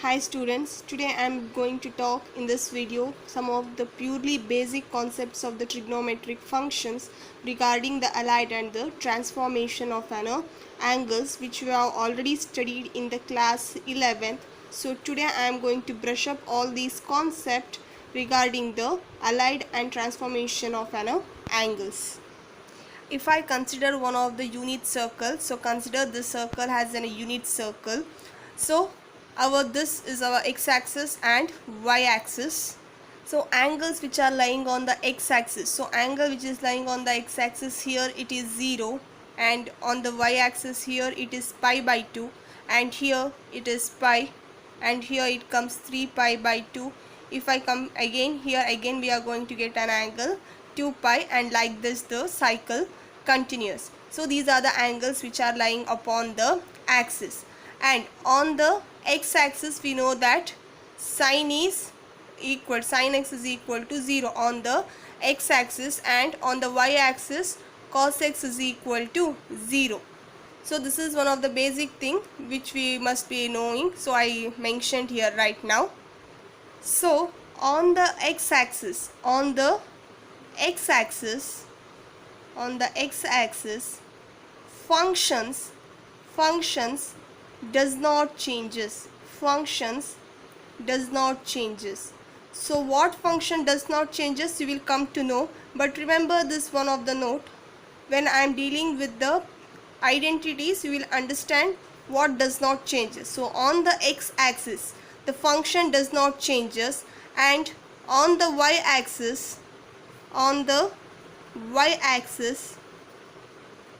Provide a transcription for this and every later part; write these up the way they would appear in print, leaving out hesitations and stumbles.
Hi students, today I am going to talk in this video some of the purely basic concepts of the trigonometric functions regarding the allied and the transformation of angles, which we have already studied in the class 11th. So today I am going to brush up all these concepts regarding the allied and transformation of angles. If I consider one of the unit circles, so consider this circle has a unit circle. So this is our x-axis and y-axis. So angles which are lying on the x-axis, so angle which is lying on the x-axis, here it is 0, and on the y-axis here it is pi by 2, and here it is pi, and here it comes 3 pi by 2. If I come again, here again we are going to get an angle 2 pi, and like this the cycle continues. So these are the angles which are lying upon the axis, and on the x-axis we know that sine x is equal to 0 on the x-axis, and on the y-axis cos x is equal to 0. So this is one of the basic thing which we must be knowing, so I mentioned here right now. So on the x-axis, functions does not changes. So what function does not changes, you will come to know. But remember this one of the note, when I am dealing with the identities, you will understand what does not changes. So on the x-axis the function does not changes, and on the y-axis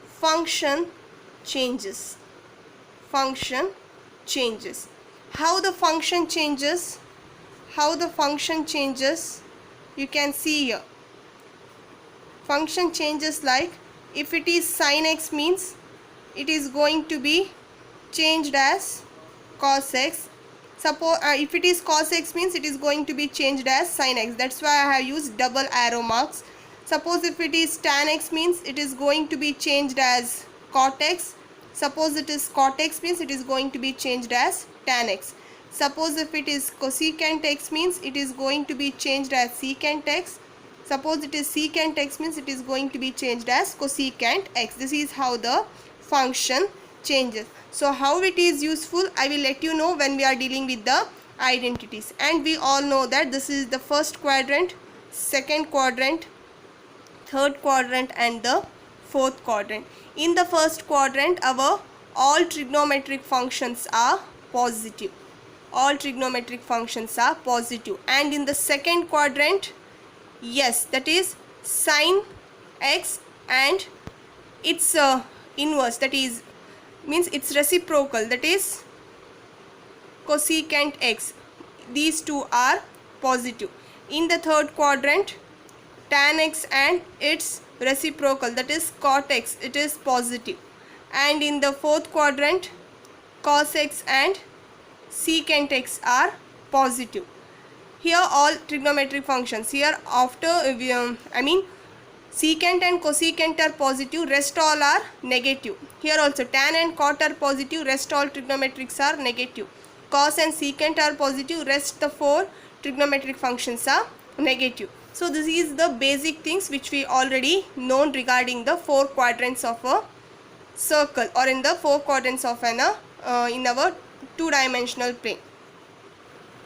function changes. How the function changes, you can see here. Function changes like, if it is sin x means it is going to be changed as cos x. Suppose if it is cos x means it is going to be changed as sin x. That's why I have used double arrow marks. Suppose if it is tan x means it is going to be changed as cot x. Suppose it is cot x means it is going to be changed as tan x. Suppose if it is cosecant x means it is going to be changed as secant x. Suppose it is secant x means it is going to be changed as cosecant x. This is how the function changes. So how it is useful, I will let you know when we are dealing with the identities. And we all know that this is the first quadrant, second quadrant, third quadrant, and the fourth quadrant. In the first quadrant, our all trigonometric functions are positive. And in the second quadrant, yes, that is sin x and its inverse, that is means its reciprocal, that is cosecant x. These two are positive. In the third quadrant, tan x and its reciprocal, that is cot x, it is positive. And in the fourth quadrant, cos x and secant x are positive. Here all trigonometric functions, here after secant and cosecant are positive, rest all are negative. Here also tan and cot are positive, rest all trigonometrics are negative. Cos and secant are positive, rest the four trigonometric functions are negative. So this is the basic things which we already known regarding the four quadrants of a circle, or in the four quadrants of in our two-dimensional plane.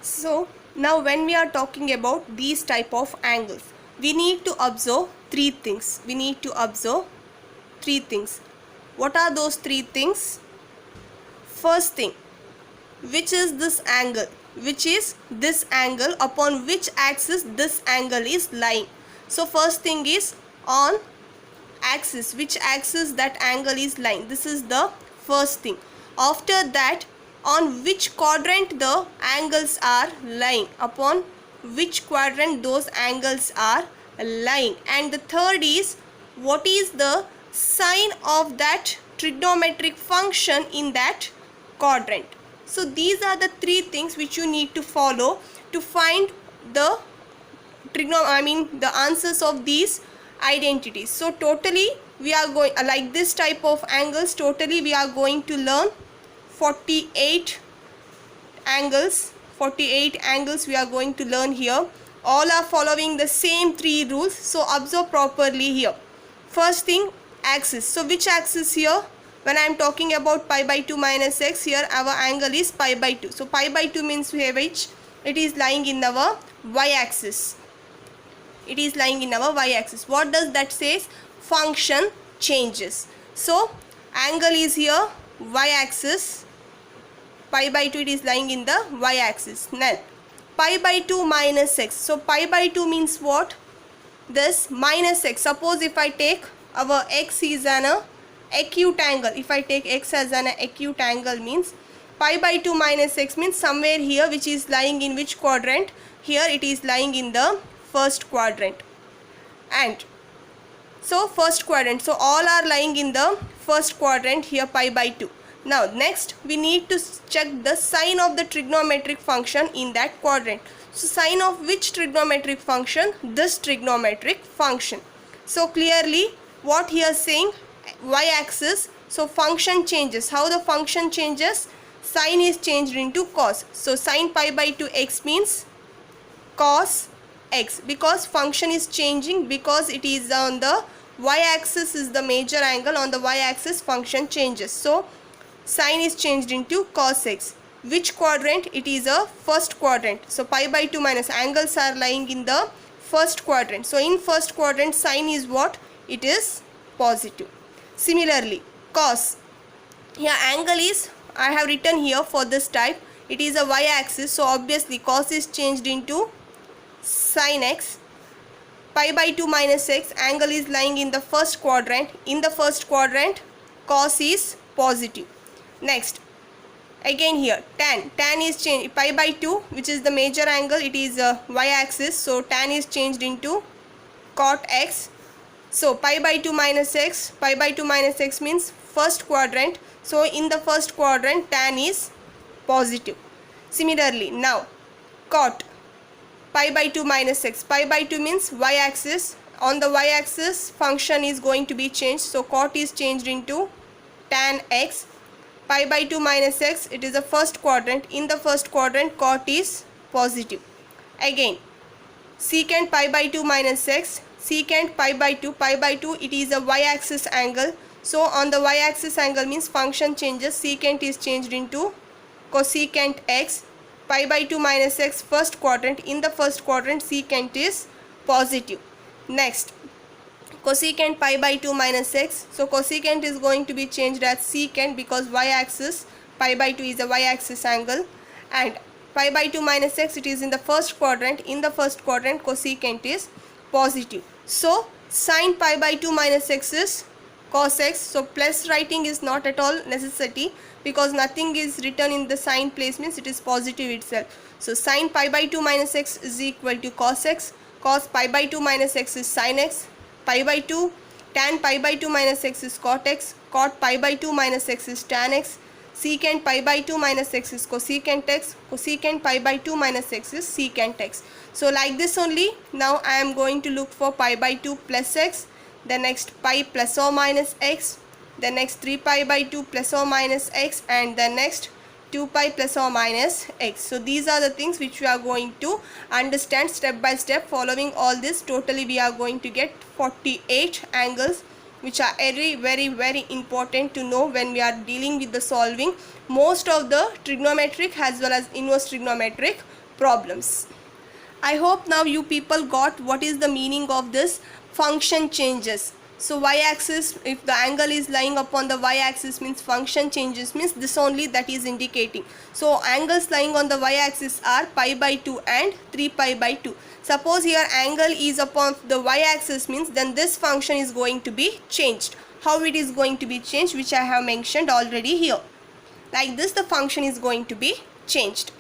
So now when we are talking about these type of angles, we need to observe three things. What are those three things? First thing, which is this angle? Upon which axis this angle is lying? So first thing is on axis, which axis that angle is lying. This is the first thing. After that, on which quadrant the angles are lying, upon which quadrant those angles are lying. And the third is, what is the sign of that trigonometric function in that quadrant. So these are the three things which you need to follow to find the the answers of these identities. So totally we are going, like this type of angles, totally we are going to learn 48 angles, 48 angles we are going to learn here. All are following the same 3 rules, so observe properly here. First thing, axis. So which axis here? When I am talking about pi by 2 minus x, here our angle is pi by 2. So pi by 2 means which? It is lying in our y-axis. It is lying in our y-axis. What does that says? Function changes. So angle is here y-axis. Pi by 2 it is lying in the y-axis. Now pi by 2 minus x. So pi by 2 means what? This minus x. Suppose if I take our x is an acute angle. If I take x as an acute angle means pi by 2 minus x means somewhere here, which is lying in which quadrant? Here it is lying in the first quadrant. And so first quadrant. So all are lying in the first quadrant here, pi by 2. Now next we need to check the sign of the trigonometric function in that quadrant. So sign of which trigonometric function? This trigonometric function. So clearly what here saying? Y-axis. So function changes. How the function changes? Sign is changed into cos. So sin pi by 2 x means cos x, because function is changing, because it is on the y-axis is the major angle. On the y-axis function changes. So sign is changed into cos x. Which quadrant? It is a first quadrant. So pi by 2 minus, angles are lying in the first quadrant. So in first quadrant sign is what? It is positive. Similarly cos, here angle is, I have written here for this type, it is a y-axis. So obviously cos is changed into sin x. Pi by 2 minus x, angle is lying in the first quadrant. In the first quadrant cos is positive. Next again here tan is changed. Pi by 2, which is the major angle, it is a y-axis. So tan is changed into cot x. So pi by 2 minus x, pi by 2 minus x means first quadrant. So in the first quadrant tan is positive. Similarly now cot, pi by 2 minus x, pi by 2 means y-axis. On the y-axis function is going to be changed. So cot is changed into tan x. Pi by 2 minus x, it is a first quadrant. In the first quadrant cot is positive. Again secant pi by 2 minus x, secant pi by 2, it is a y-axis angle. So on the y-axis angle means function changes. Secant is changed into cosecant x. Pi by 2 minus x, first quadrant. In the first quadrant secant is positive. Next cosecant pi by 2 minus x. So cosecant is going to be changed as secant, because y-axis pi by 2 is a y-axis angle. And pi by 2 minus x, it is in the first quadrant. In the first quadrant cosecant is positive. So sin pi by 2 minus x is cos x. So plus writing is not at all necessity, because nothing is written in the sign place means it is positive itself. So sin pi by 2 minus x is equal to cos x. Cos pi by 2 minus x is sin x. Pi by 2, tan pi by 2 minus x is cot x. Cot pi by 2 minus x is tan x. Secant pi by 2 minus x is cosecant x. Cosecant pi by 2 minus x is secant x. So like this only. Now I am going to look for pi by 2 plus x. The next pi plus or minus x. The next 3 pi by 2 plus or minus x. And the next 2 pi plus or minus x. So these are the things which we are going to understand step by step. Following all this, totally we are going to get 48 angles, which are very important to know when we are dealing with the solving most of the trigonometric as well as inverse trigonometric problems. I hope now you people got what is the meaning of this function changes. So y-axis, if the angle is lying upon the y-axis means function changes, means this only that is indicating. So angles lying on the y-axis are pi by 2 and 3 pi by 2. Suppose here angle is upon the y-axis means then this function is going to be changed. How it is going to be changed, which I have mentioned already here. Like this the function is going to be changed.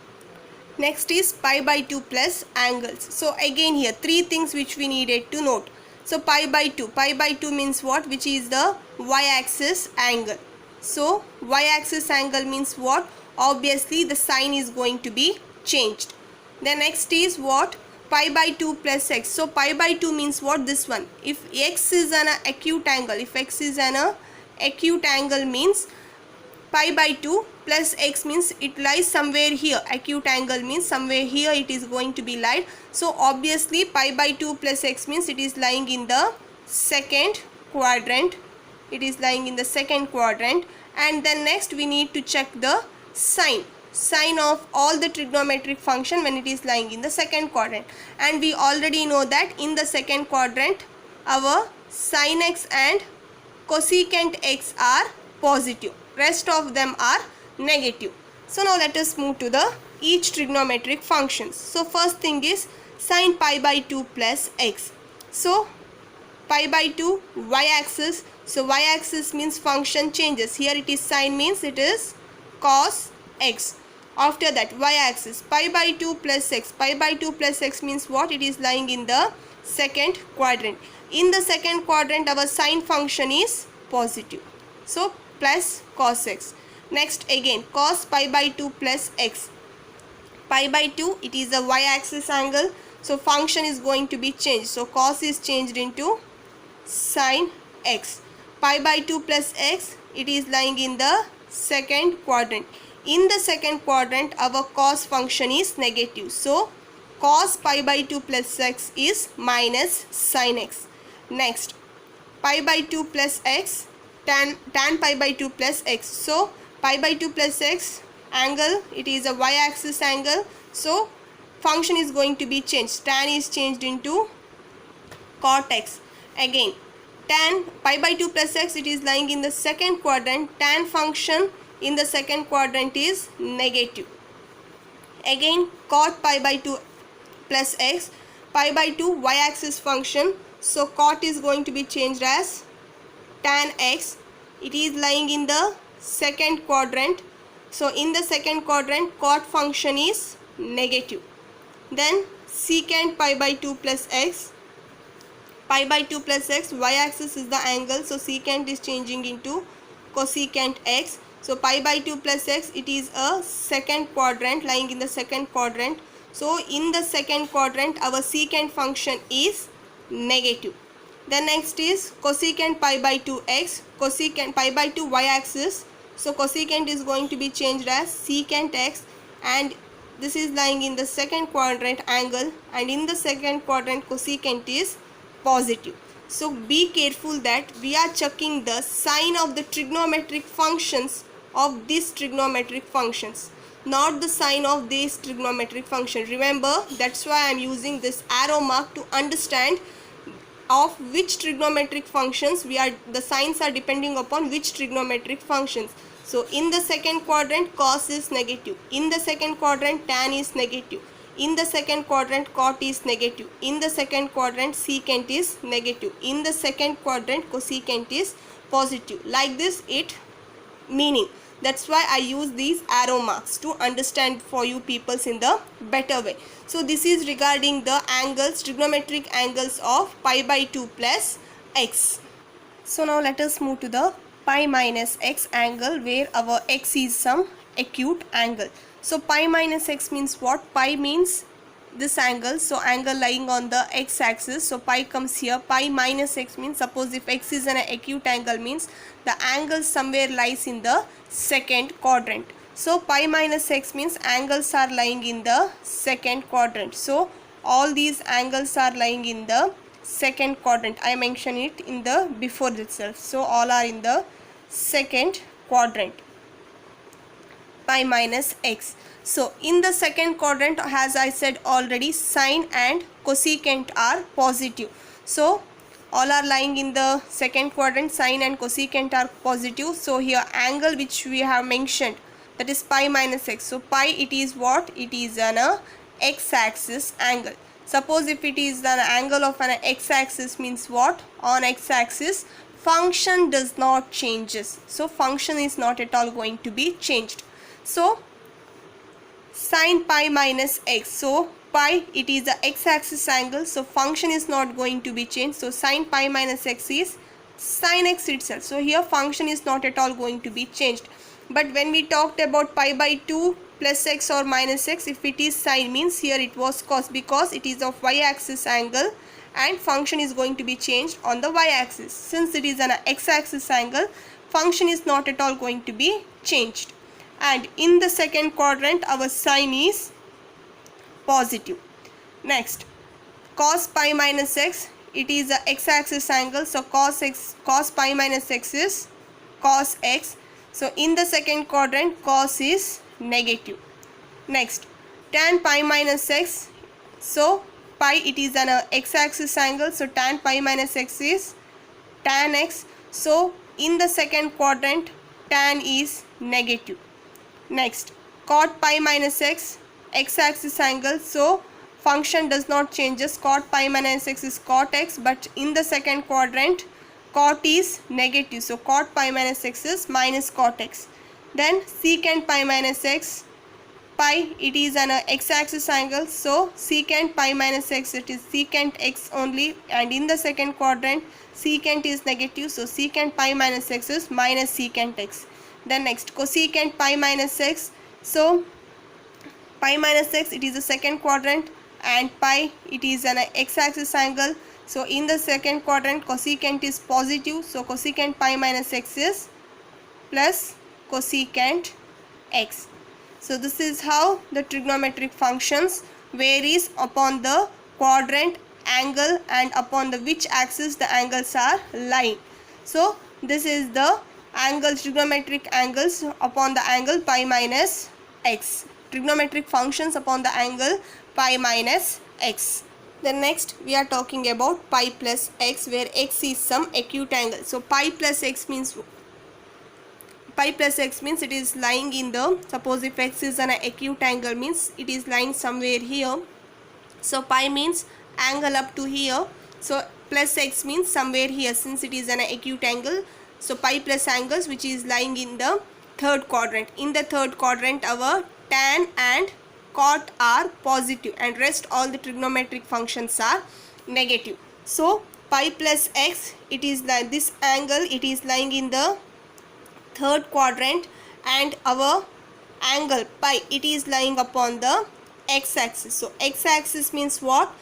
Next is pi by 2 plus angles. So again here 3 things which we needed to note. So pi by 2 means what? Which is the y-axis angle. So y-axis angle means what? Obviously the sign is going to be changed. The next is what? Pi by 2 plus x. So pi by 2 means what? This one. If x is an acute angle, means pi by 2 plus x means it lies somewhere here. Acute angle means somewhere here it is going to be lied. So obviously pi by 2 plus x means it is lying in the second quadrant. It is lying in the second quadrant. And then next we need to check the sign of all the trigonometric function when it is lying in the second quadrant. And we already know that in the second quadrant our sin x and cosecant x are positive, rest of them are negative. So now let us move to the each trigonometric functions. So first thing is sin pi by 2 plus x. So pi by 2 y-axis. So y-axis means function changes. Here it is sin means it is cos x. After that y-axis pi by 2 plus x. Pi by 2 plus x means what? It is lying in the second quadrant. In the second quadrant our sine function is positive. So plus cos x. Next again cos pi by 2 plus x. Pi by 2 it is a y-axis angle. So function is going to be changed. So cos is changed into sin x. Pi by 2 plus x it is lying in the second quadrant. In the second quadrant our cos function is negative. So cos pi by 2 plus x is minus sin x. Next pi by 2 plus x tan pi by 2 plus x. So pi by 2 plus x angle it is a y-axis angle. So function is going to be changed. Tan is changed into cot x. Again tan pi by 2 plus x it is lying in the second quadrant. Tan function in the second quadrant is negative. Again cot pi by 2 plus x. Pi by 2 y-axis function. So cot is going to be changed as tan x. It is lying in the second quadrant. So in the second quadrant cot function is negative. Then secant pi by 2 plus x. Pi by 2 plus x, y-axis is the angle. So secant is changing into cosecant x. So pi by 2 plus x it is a second quadrant, lying in the second quadrant. So in the second quadrant our secant function is negative. Then next is cosecant pi by 2x. Cosecant pi by 2 y-axis. So cosecant is going to be changed as secant x, and this is lying in the second quadrant angle, and in the second quadrant cosecant is positive. So be careful that we are checking the sign of the trigonometric functions of these trigonometric functions, not the sign of this trigonometric function. Remember, that's why I am using this arrow mark to understand of which trigonometric functions the signs are depending upon which trigonometric functions. So in the second quadrant cos is negative, in the second quadrant tan is negative, in the second quadrant cot is negative, in the second quadrant secant is negative, in the second quadrant cosecant is positive. Like this it meaning. That's why I use these arrow marks to understand for you peoples in the better way. So this is regarding the angles, trigonometric angles of pi by 2 plus x. So now let us move to the pi minus x angle, where our x is some acute angle. So pi minus x means what? Pi means this angle, so angle lying on the x axis, so pi comes here. Pi minus x means, suppose if x is an acute angle, means the angle somewhere lies in the second quadrant. So pi minus x means angles are lying in the second quadrant. So all these angles are lying in the second quadrant. I mentioned it in the before itself. So all are in the second quadrant. Pi minus x. So in the second quadrant, as I said already, sine and cosecant are positive. So all are lying in the second quadrant, sine and cosecant are positive. So here angle which we have mentioned, that is pi minus x. So pi, it is what? It is an x-axis angle. Suppose if it is an angle of an x-axis, means what? On x-axis function does not changes. So function is not at all going to be changed. So sin pi minus x. So pi, it is the x-axis angle, so function is not going to be changed. So sin pi minus x is sin x itself. So here function is not at all going to be changed. But when we talked about pi by 2 plus x or minus x, if it is sin, means here it was cos, because it is of y-axis angle and function is going to be changed on the y-axis. Since it is an x-axis angle, function is not at all going to be changed. and in the second quadrant our sign is positive. Next, cos pi minus x, it is a x-axis angle, so cos pi minus x is cos x. So in the second quadrant cos is negative. Next, tan pi minus x, so pi, it is an x-axis angle, so tan pi minus x is tan x. So in the second quadrant tan is negative. Next, cot pi minus x, x-axis angle, so function does not changes, cot pi minus x is cot x, but in the second quadrant cot is negative, so cot pi minus x is minus cot x. Then secant pi minus x, pi, it is an x-axis angle, so secant pi minus x, it is secant x only, and in the second quadrant secant is negative, so secant pi minus x is minus secant x. Then next, cosecant pi minus x, so pi minus x, it is the second quadrant, and pi, it is an x-axis angle, so in the second quadrant cosecant is positive, so cosecant pi minus x is plus cosecant x. So this is how the trigonometric functions varies upon the quadrant, angle, and upon the which axis the angles are lying. So this is the angle, trigonometric angles upon the angle pi minus x, trigonometric functions upon the angle pi minus x. Then next we are talking about pi plus x, where x is some acute angle. So pi plus x means it is lying in the, suppose if x is an acute angle means it is lying somewhere here, so pi means angle up to here, so plus x means somewhere here, since it is an acute angle, so pi plus angles which is lying in the third quadrant. In the third quadrant our tan and cot are positive and rest all the trigonometric functions are negative. So pi plus x, it is like this angle, it is lying in the third quadrant, and our angle pi, it is lying upon the x-axis. So x-axis means what?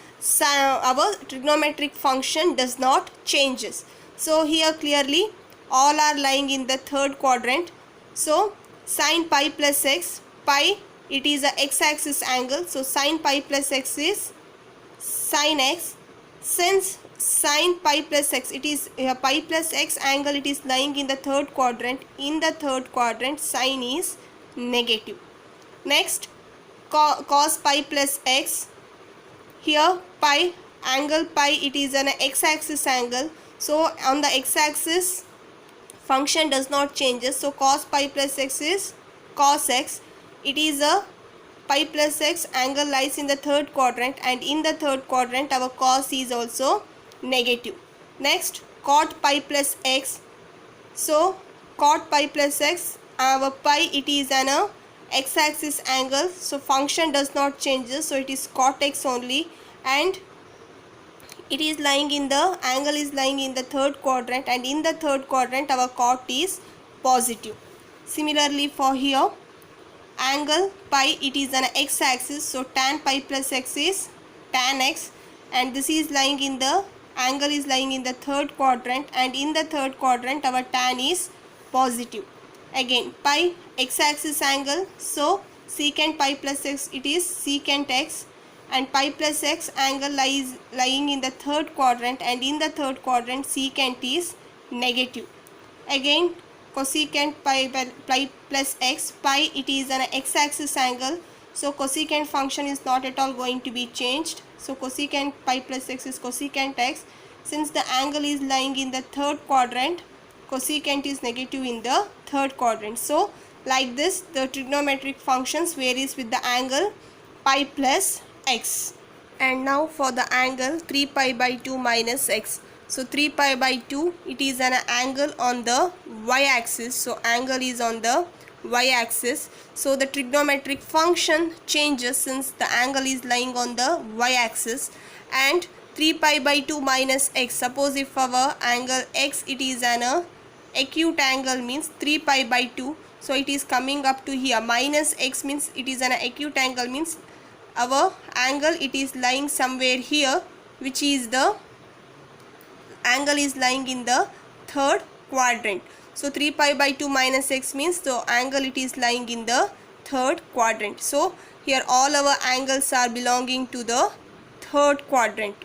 Our trigonometric function does not changes. So here clearly all are lying in the third quadrant. So sin pi plus x, pi, it is a x-axis angle, so sin pi plus x is sin x. Since sin pi plus x, it is pi plus x angle, it is lying in the third quadrant, in the third quadrant sin is negative. Next, cos pi plus x, here pi, angle pi, it is an x-axis angle, so on the x-axis function does not changes, so cos pi plus x is cos x. It is a pi plus x angle lies in the third quadrant, and in the third quadrant our cos is also negative. Next, cot pi plus x, so cot pi plus x, our pi, it is an x-axis angle, so function does not changes, so it is cot x only, and it is lying in the, angle is lying in the third quadrant, and in the third quadrant our cot is positive. Similarly for here, angle pi, it is an x-axis, so tan pi plus x is tan x, and this is lying in the, angle is lying in the third quadrant, and in the third quadrant our tan is positive. Again pi, x-axis angle, so secant pi plus x, it is secant x, and pi plus x angle lies lying in the third quadrant, and in the third quadrant secant is negative. Again cosecant pi plus x, pi, it is an x-axis angle, so cosecant function is not at all going to be changed, so cosecant pi plus x is cosecant x. Since the angle is lying in the third quadrant, cosecant is negative in the third quadrant. So like this the trigonometric functions varies with the angle pi plus x. And now for the angle 3 pi by 2 minus x. So 3 pi by 2, it is an angle on the y-axis, so angle is on the y-axis, so the trigonometric function changes since the angle is lying on the y-axis. And 3 pi by 2 minus x, suppose if our angle x, it is an acute angle means 3 pi by 2, so it is coming up to here, minus x means it is an acute angle means our angle, it is lying somewhere here, which is the angle is lying in the third quadrant. So 3 pi by 2 minus x means the angle it is lying in the third quadrant. So here all our angles are belonging to the third quadrant.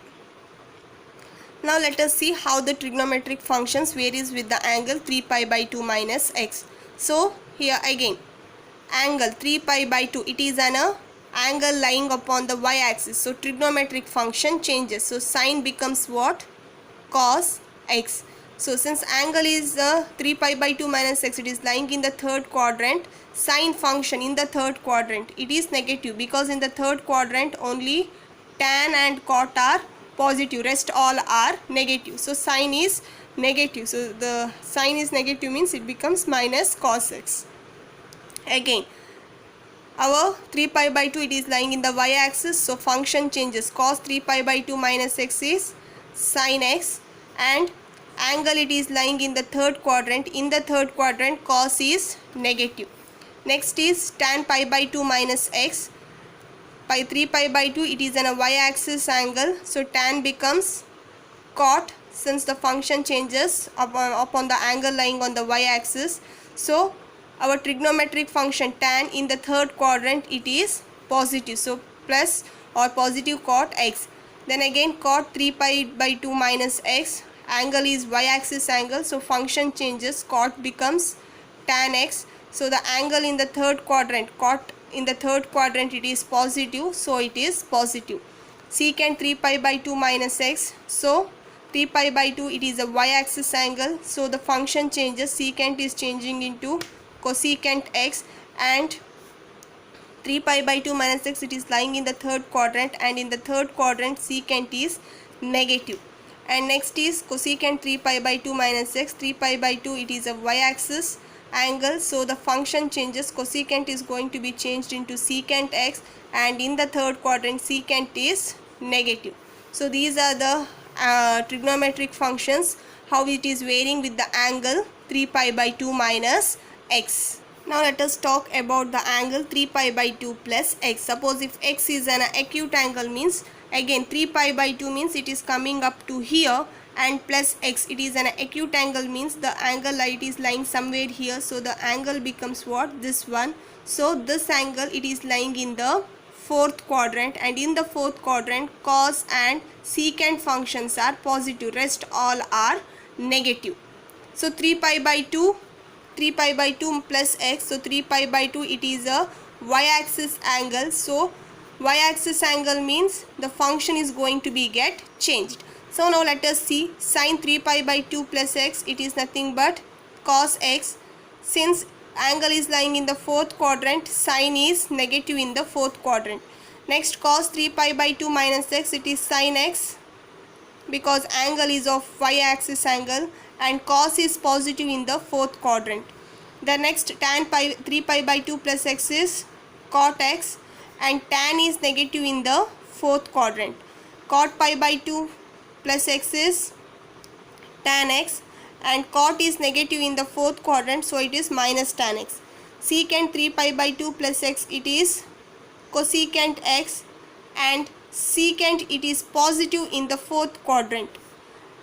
Now let us see how the trigonometric functions varies with the angle 3 pi by 2 minus x. So here again angle 3 pi by 2, it is an angle lying upon the y-axis. So trigonometric function changes. So sine becomes what? Cos x. So since angle is 3 pi by 2 minus x, it is lying in the third quadrant. Sine function in the third quadrant, it is negative because in the third quadrant only tan and cot are positive, rest all are negative. So sine is negative. So the sine is negative means it becomes minus cos x. Again our 3 pi by 2, it is lying in the y-axis. So function changes. Cos 3 pi by 2 minus x is sin x, and angle it is lying in the third quadrant. In the third quadrant cos is negative. Next is tan pi by 2 minus x. Pi 3 pi by 2, it is an y-axis angle. So tan becomes cot since the function changes upon the angle lying on the y-axis. So our trigonometric function tan in the third quadrant, it is positive. So plus or positive cot x. Then again cot 3 pi by 2 minus x, angle is y-axis angle. So function changes, cot becomes tan x. So the angle in the third quadrant, cot in the third quadrant, it is positive. So it is positive. Secant 3 pi by 2 minus x. So 3 pi by 2, it is a y-axis angle. So the function changes, secant is changing into cosecant x, and 3 pi by 2 minus x, it is lying in the third quadrant, and in the third quadrant secant is negative. And next is cosecant 3 pi by 2 minus x. 3 pi by 2, it is a y-axis angle. So the function changes, cosecant is going to be changed into secant x, and in the third quadrant secant is negative. So these are the trigonometric functions, how it is varying with the angle 3 pi by 2 minus x. Now let us talk about the angle 3 pi by 2 plus x. Suppose if x is an acute angle means, again 3 pi by 2 means it is coming up to here, and plus x, it is an acute angle means the angle light is lying somewhere here. So the angle becomes what? This one. So this angle, it is lying in the fourth quadrant, and in the fourth quadrant cos and secant functions are positive, rest all are negative. So 3 pi by 2 plus x. So 3 pi by 2, it is a y-axis angle. So y-axis angle means the function is going to be get changed. So now let us see sin 3 pi by 2 plus x, it is nothing but cos x. Since angle is lying in the fourth quadrant, sin is negative in the fourth quadrant. Next cos 3 pi by 2 minus x, it is sin x because angle is of y-axis angle, and cos is positive in the fourth quadrant. The next tan 3 pi by 2 plus x is cot x, and tan is negative in the fourth quadrant. Cot pi by 2 plus x is tan x, and cot is negative in the fourth quadrant, so it is minus tan x. Secant 3 pi by 2 plus x, it is cosecant x, and secant, it is positive in the fourth quadrant,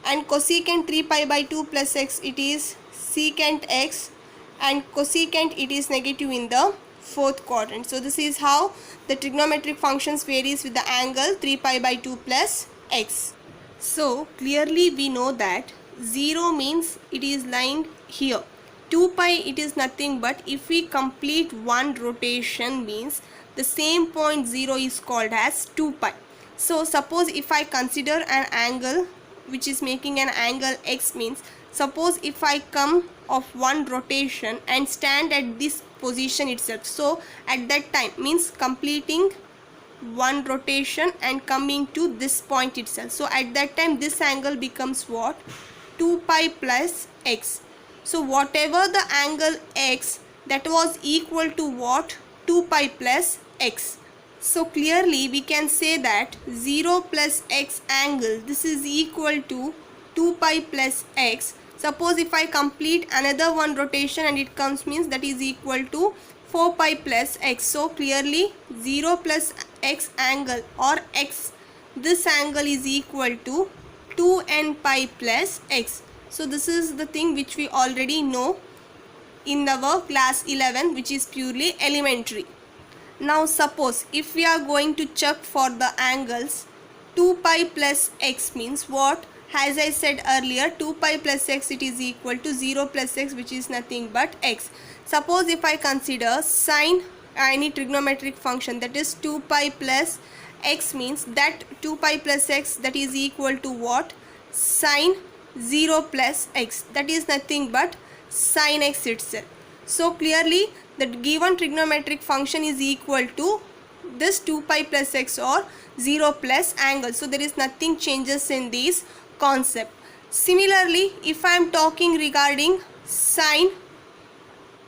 and cosecant 3 pi by 2 plus x, it is secant x, and cosecant, it is negative in the fourth quadrant. So this is how the trigonometric functions varies with the angle 3 pi by 2 plus x. So clearly we know that 0 means it is lying here. 2 pi, it is nothing but if we complete one rotation means the same point 0 is called as 2 pi. So suppose if I consider an angle which is making an angle x means, suppose if I come of one rotation and stand at this position itself. So at that time means completing one rotation and coming to this point itself. So at that time this angle becomes what? 2 pi plus x. So whatever the angle x, that was equal to what? 2 pi plus x. So clearly we can say that 0 plus x angle, this is equal to 2 pi plus x. Suppose if I complete another one rotation and it comes means that is equal to 4 pi plus x. So clearly 0 plus x angle or x, this angle is equal to 2n pi plus x. So this is the thing which we already know in our class 11, which is purely elementary. Now suppose if we are going to check for the angles, 2 pi plus x means what? As I said earlier, 2 pi plus x, it is equal to 0 plus x, which is nothing but x. Suppose if I consider sine any trigonometric function, that is 2 pi plus x, means that 2 pi plus x, that is equal to what? Sine 0 plus x, that is nothing but sine x itself. So clearly the given trigonometric function is equal to this 2 pi plus x or 0 plus angle. So there is nothing changes in this concept. Similarly, if I am talking regarding sine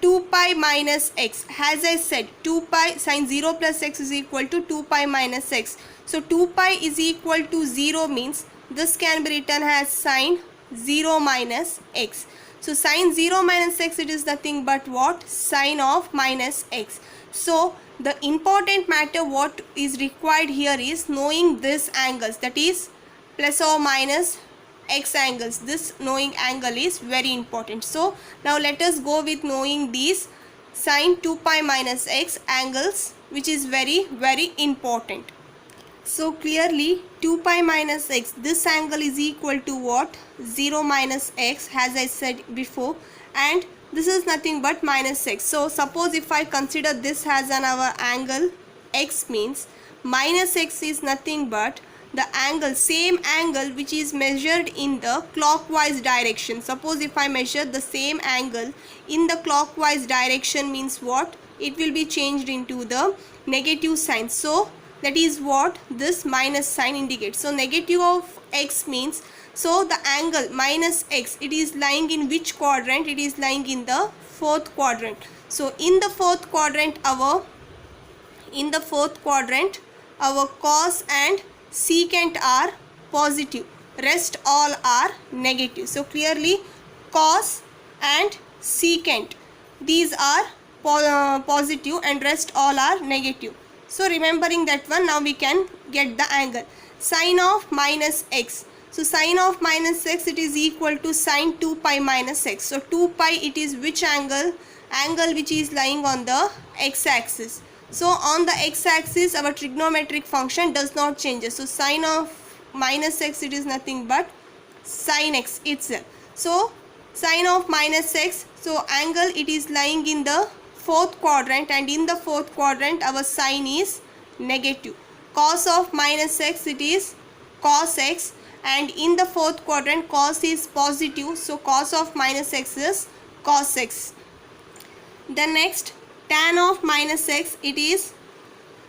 2 pi minus x, as I said, 2 pi sine 0 plus x is equal to 2 pi minus x. So 2 pi is equal to 0 means this can be written as sine 0 minus x. So sine 0 minus x, it is nothing but what? Sine of minus x. So the important matter what is required here is knowing this angles, that is plus or minus x angles. This knowing angle is very important. So now let us go with knowing these sine 2 pi minus x angles, which is very important. So clearly 2 pi minus x, this angle is equal to what? 0 minus x, as I said before, and this is nothing but minus x. So suppose if I consider this as our angle x, means minus x is nothing but the angle, same angle which is measured in the clockwise direction. Suppose if I measure the same angle in the clockwise direction, means what? It will be changed into the negative sign. So that is what this minus sign indicates. So negative of x means, so the angle minus x, it is lying in which quadrant? It is lying in the fourth quadrant. So in the fourth quadrant our cos and secant are positive, rest all are negative. So clearly cos and secant, these are positive and rest all are negative. So remembering that one, now we can get the angle sine of minus x. So sine of minus x, it is equal to sine 2 pi minus x. So 2 pi, it is which angle? Angle which is lying on the x axis. So on the x axis our trigonometric function does not change. So sine of minus x, it is nothing but sine x itself. So sine of minus x, so angle it is lying in the fourth quadrant, and in the fourth quadrant our sign is negative. Cos of minus x, it is cos x, and in the fourth quadrant cos is positive, so cos of minus x is cos x. Then next, tan of minus x, it is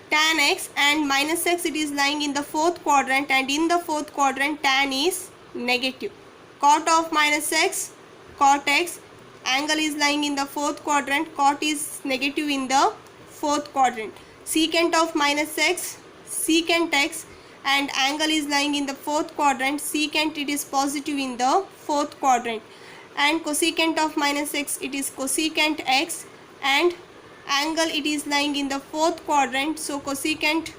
tan x, and minus x, it is lying in the fourth quadrant, and in the fourth quadrant tan is negative. Cot of minus x, cot x, angle is lying in the fourth quadrant, cot is negative in the fourth quadrant. Secant of minus x, secant x, and angle is lying in the fourth quadrant, secant it is positive in the fourth quadrant. And cosecant of minus x, it is cosecant x, and angle it is lying in the fourth quadrant, so cosecant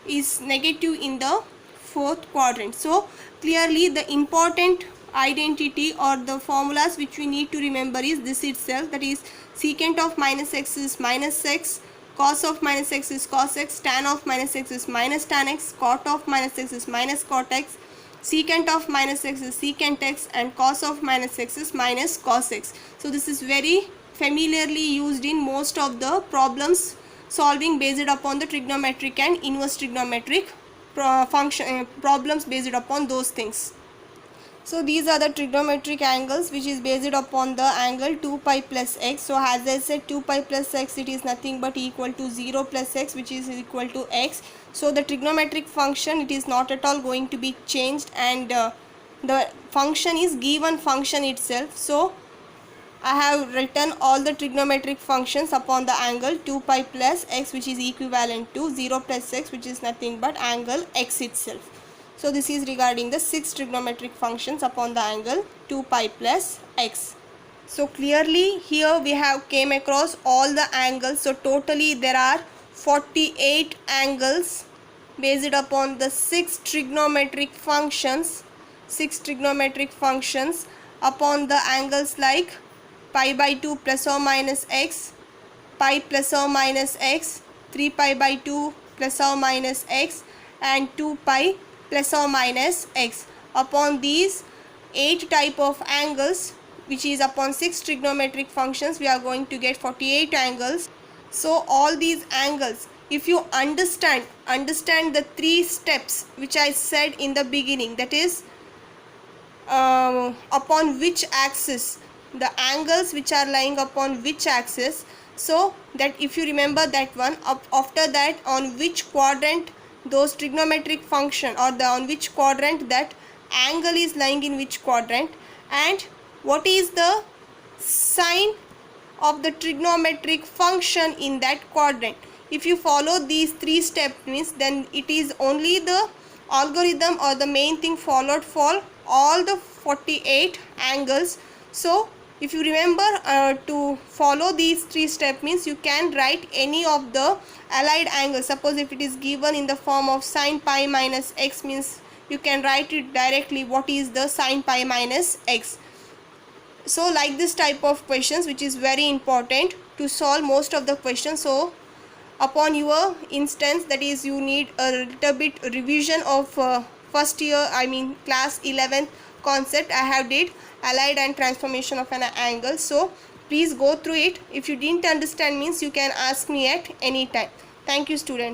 is negative in the fourth quadrant. So clearly the important identity or the formulas which we need to remember is this itself, that is secant of minus x is minus x, cos of minus x is cos x, tan of minus x is minus tan x, cot of minus x is minus cot x, secant of minus x is secant x, and cos of minus x is minus cos x. So this is very familiarly used in most of the problems solving based upon the trigonometric and inverse trigonometric problems based upon those things. So these are the trigonometric angles which is based upon the angle 2 pi plus x. So as I said, 2 pi plus x, it is nothing but equal to 0 plus x, which is equal to x. So the trigonometric function, it is not at all going to be changed, and the function is given function itself. So I have written all the trigonometric functions upon the angle 2 pi plus x, which is equivalent to 0 plus x, which is nothing but angle x itself. So this is regarding the 6 trigonometric functions upon the angle 2 pi plus x. So clearly here we have came across all the angles. So totally there are 48 angles based upon the 6 trigonometric functions. upon the angles like pi by 2 plus or minus x, pi plus or minus x, 3 pi by 2 plus or minus x, and 2 pi plus or minus x. Upon these 8 type of angles, which is upon 6 trigonometric functions, we are going to get 48 angles. So all these angles, if you understand the 3 steps which I said in the beginning, that is upon which axis, the angles which are lying upon which axis, so that if you remember that one, after that on which quadrant those trigonometric function, or on which quadrant that angle is lying in which quadrant, and what is the sign of the trigonometric function in that quadrant. If you follow these 3 steps, means then it is only the algorithm or the main thing followed for all the 48 angles. So if you remember to follow these 3 steps, means you can write any of the allied angles. Suppose if it is given in the form of sine pi minus x, means you can write it directly, what is the sine pi minus x. So like this type of questions, which is very important to solve most of the questions. So upon your instance, that is you need a little bit revision of first year, I mean class 11th concept. I have did allied and transformation of an angle, so please go through it. If you didn't understand, means you can ask me at any time. Thank you, students.